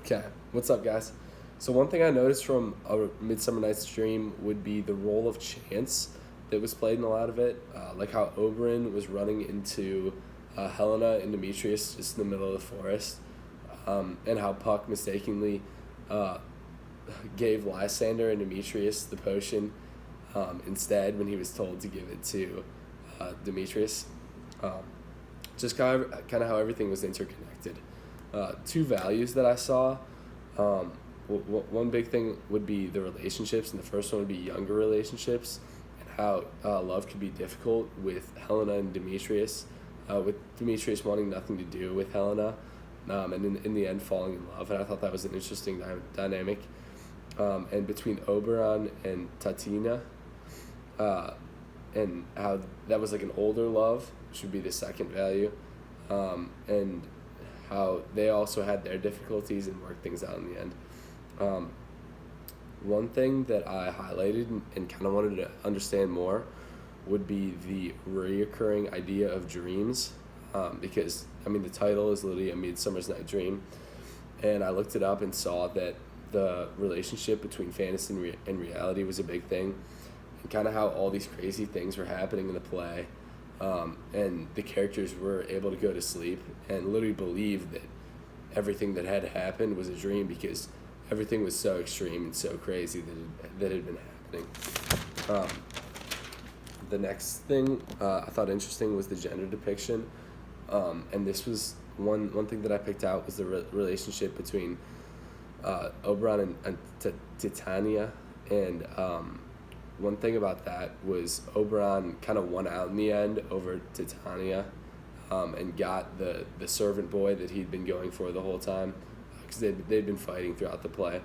Okay, what's up, guys? So one thing I noticed from a Midsummer Night's Dream would be the role of chance that was played in a lot of it, like how Oberyn was running into Helena and Demetrius just in the middle of the forest, and how Puck mistakenly uh, gave Lysander and Demetrius the potion instead when he was told to give it to Demetrius. Um, just kind of how everything was interconnected. Two values that I saw. One big thing would be the relationships, and the first one would be younger relationships, and how love could be difficult with Helena and Demetrius, with Demetrius wanting nothing to do with Helena, and in the end falling in love. And I thought that was an interesting dynamic. And between Oberon and Tatina, and how that was like an older love, which would be the second value, and how they also had their difficulties and worked things out in the end. One thing that I highlighted and kind of wanted to understand more would be the reoccurring idea of dreams, because the title is literally A Midsummer's Night Dream, and I looked it up and saw that the relationship between fantasy and reality was a big thing, and kind of how all these crazy things were happening in the play, and the characters were able to go to sleep and literally believe that everything that had happened was a dream because everything was so extreme and so crazy that had been happening. The next thing I thought interesting was the gender depiction, and this was one thing that I picked out was the relationship between Oberon and Titania, and one thing about that was Oberon kind of won out in the end over Titania, and got the servant boy that he'd been going for the whole time, because they'd been fighting throughout the play.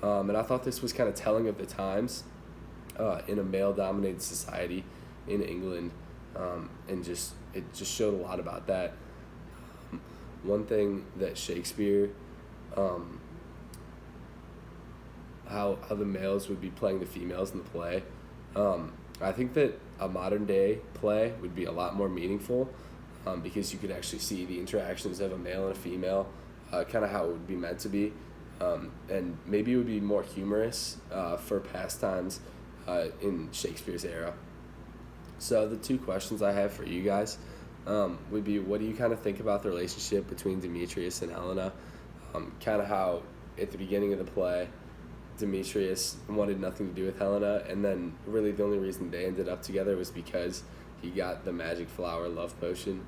And I thought this was kind of telling of the times in a male-dominated society in England, and it just showed a lot about that. One thing that Shakespeare, how the males would be playing the females in the play. I think that a modern day play would be a lot more meaningful, because you could actually see the interactions of a male and a female, kind of how it would be meant to be, and maybe it would be more humorous for pastimes in Shakespeare's era. So the two questions I have for you guys would be, what do you kind of think about the relationship between Demetrius and Helena? Kind of how at the beginning of the play, Demetrius wanted nothing to do with Helena, and then really the only reason they ended up together was because he got the magic flower love potion,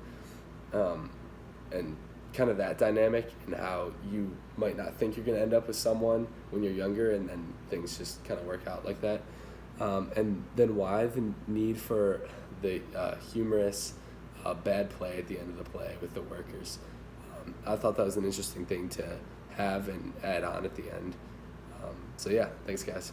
and kind of that dynamic, and how you might not think you're going to end up with someone when you're younger, and then things just kind of work out like that. And then why the need for the humorous bad play at the end of the play with the workers. I thought that was an interesting thing to have and add on at the end. So yeah, thanks guys.